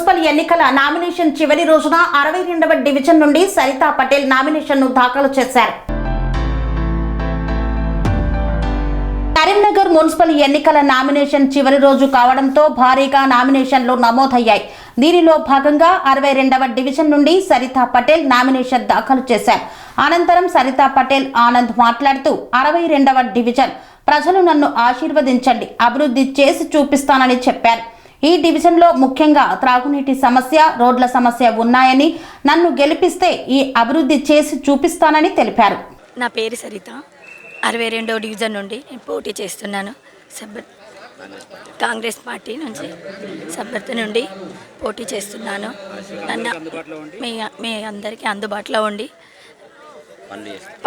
Municipal ఎన్నికల nomination చివరి రోజున 62వ డివిజన్ నుండి సరితా పటేల్ నామినేషన్ను దాఖలు చేశారు. కరీంనగర్ మున్సిపల్ ఎన్నికల నామినేషన్ చివరి రోజు కావడంతో భారీగా నామినేషన్లు నమోదయ్యాయి. దీనిలో భాగంగా 62వ డివిజన్ నుండి సరితా పటేల్ నామినేషన్ దాఖలు చేశారు. అనంతరం సరితా పటేల్ ఆనంద్ మాట్లాడుతూ 62వ డివిజన్ ప్రజలు నన్ను ఆశీర్వదించండి, అభివృద్ధి చేసి చూపిస్తానని చెప్పారు. ఈ డివిజన్లో ముఖ్యంగా త్రాగునీటి సమస్య, రోడ్ల సమస్య ఉన్నాయని, నన్ను గెలిపిస్తే ఈ అభివృద్ధి చేసి చూపిస్తానని తెలిపారు. నా పేరు సరిత, 62వ డివిజన్ నుండి నేను పోటీ చేస్తున్నాను. కాంగ్రెస్ పార్టీ నుంచి సభ్యర్థి నుండి పోటీ చేస్తున్నాను. నన్ను మీ అందరికీ అందుబాటులో ఉండి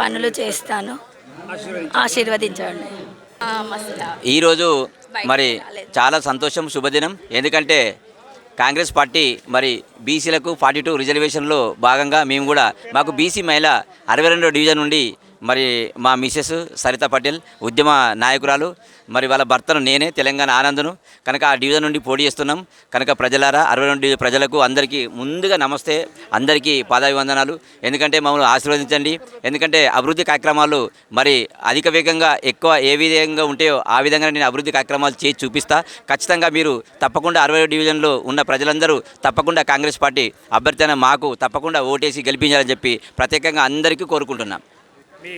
పనులు చేస్తాను, ఆశీర్వదించండి. ఈరోజు మరి చాలా సంతోషం, శుభదినం. ఎందుకంటే కాంగ్రెస్ పార్టీ మరి బీసీలకు 42 రిజర్వేషన్లో భాగంగా మేము కూడా మాకు బీసీ మహిళ 62వ డివిజన్ నుండి మరి మా మిసెస్ సరితా పటేల్ ఉద్యమ నాయకురాలు, మరి వాళ్ళ భర్తను నేనే తెలంగాణ ఆనందను కనుక ఆ డివిజన్ నుండి పోటీ చేస్తున్నాం. కనుక ప్రజలారా 62 డివిజన్ ప్రజలకు అందరికీ ముందుగా నమస్తే, అందరికీ పాదాభివందనాలు. ఎందుకంటే మమ్మల్ని ఆశీర్వదించండి. ఎందుకంటే అభివృద్ధి కార్యక్రమాలు మరి అధిక వేగంగా ఎక్కువ ఏ విధంగా ఉంటాయో ఆ విధంగా నేను అభివృద్ధి కార్యక్రమాలు చేసి చూపిస్తా. ఖచ్చితంగా మీరు తప్పకుండా 60వ డివిజన్లో ఉన్న ప్రజలందరూ తప్పకుండా కాంగ్రెస్ పార్టీ అభ్యర్థి అయిన మాకు తప్పకుండా ఓటేసి గెలిపించాలని చెప్పి ప్రత్యేకంగా అందరికీ కోరుకుంటున్నాం.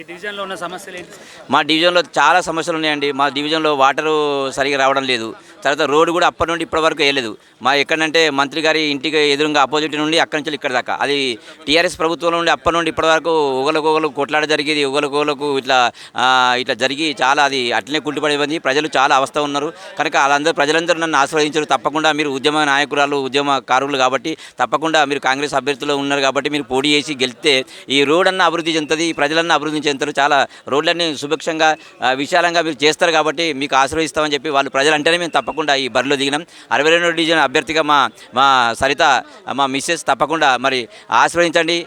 డివిజన్లో ఉన్న సమస్యలు ఏంటి? మా డివిజన్లో చాలా సమస్యలు ఉన్నాయండి. మా డివిజన్లో వాటరు సరిగా రావడం లేదు. తర్వాత రోడ్డు కూడా అప్పటి నుండి ఇప్పటి వరకు వేయలేదు. మా ఎక్కడంటే మంత్రి గారి ఇంటికి ఎదురుగా ఆపోజిట్ నుండి అక్కడి నుంచి ఇక్కడ దాకా అది టీఆర్ఎస్ ప్రభుత్వం నుండి అప్పటి నుండి ఇప్పటి వరకు ఒకరికొకరు కొట్లాడ జరిగేది, ఒకరికొకరు ఇట్లా జరిగి చాలా అది అట్లనే కుంటుపడిపోయింది. ప్రజలు చాలా అవస్థ ఉన్నారు. కనుక ప్రజలందరూ నన్ను ఆశీర్వదించారు. తప్పకుండా మీరు ఉద్యమ నాయకురాలు, ఉద్యమకారులు కాబట్టి తప్పకుండా మీరు కాంగ్రెస్ అభ్యర్థులు ఉన్నారు కాబట్టి మీరు పోటీ చేసి గెలిస్తే ఈ రోడ్ అన్న అభివృద్ధి చెందుతుంది, ప్రజలన్న అభివృద్ధి చెందుతారు. చాలా రోడ్లన్నీ సుభిక్షంగా విశాలంగా మీరు చేస్తారు కాబట్టి మీకు ఆశీర్వదిస్తామని చెప్పి వాళ్ళు ప్రజలు అంటేనే మేము తప్పకుండా ఈ బరిలో దిగినాం. 62వ డివిజన్ అభ్యర్థిగా మా సరిత మా మిస్సెస్ తప్పకుండా మరి ఆశీర్వదించండి,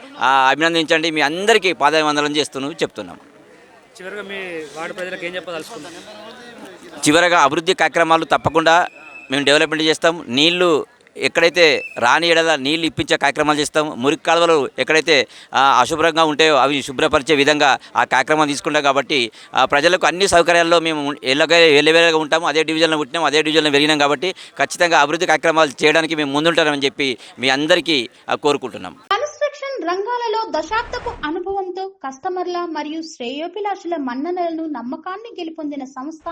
అభినందించండి. మీ అందరికీ పాదాభివందనం చెప్తున్నాం. చివరిగా మీ వార్డు ప్రజలకు ఏం చెప్పదలుచుకుంటున్నాం? చివరగా అభివృద్ధి కార్యక్రమాలు తప్పకుండా మేము డెవలప్మెంట్ చేస్తాం. నీళ్లు ఎక్కడైతే రాని ఎడల నీళ్ళు ఇప్పించే కార్యక్రమాలు చేస్తాం. మురికి కాలువలు ఎక్కడైతే అశుభ్రంగా ఉంటాయో అవి శుభ్రపరిచే విధంగా ఆ కార్యక్రమాలు తీసుకుంటాం. కాబట్టి ప్రజలకు అన్ని సౌకర్యాల్లో మేము ఎల్లవేళగా ఉంటాము. అదే డివిజన్లో పుట్టినాం, అదే డివిజన్లో పెరిగినాం కాబట్టి ఖచ్చితంగా అభివృద్ధి కార్యక్రమాలు చేయడానికి మేము ముందుంటామని చెప్పి మీ అందరికీ కోరుకుంటున్నాం. కన్స్ట్రక్షన్ రంగాలలో దశాబ్దపు అనుభవంతో కస్టమర్ల మరియు శ్రేయోభిలాషుల మన్ననలను, నమ్మకాన్ని గెలుపొందిన సంస్థ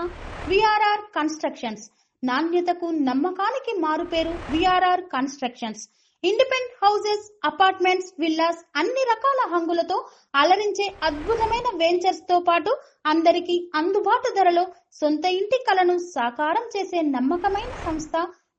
విఆర్ఆర్ కన్స్ట్రక్షన్స్. నాణ్యతకు, నమ్మకానికి మారుపేరు VRR constructions. Independent houses, apartments, villas అన్ని రకాల హంగులతో అలరించే అద్భుతమైన వెంచర్స్ తో పాటు అందరికీ అందుబాటు ధరలో సొంత ఇంటి కలను సాకారం చేసే నమ్మకమైన సంస్థ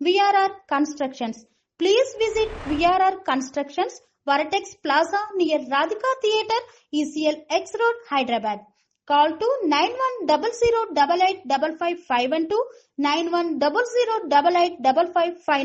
VRR constructions. Please visit VRR constructions, వరటెక్స్ plaza near Radhika theatre, ECL X Road, Hyderabad. Call to 910088555512, 9100885555.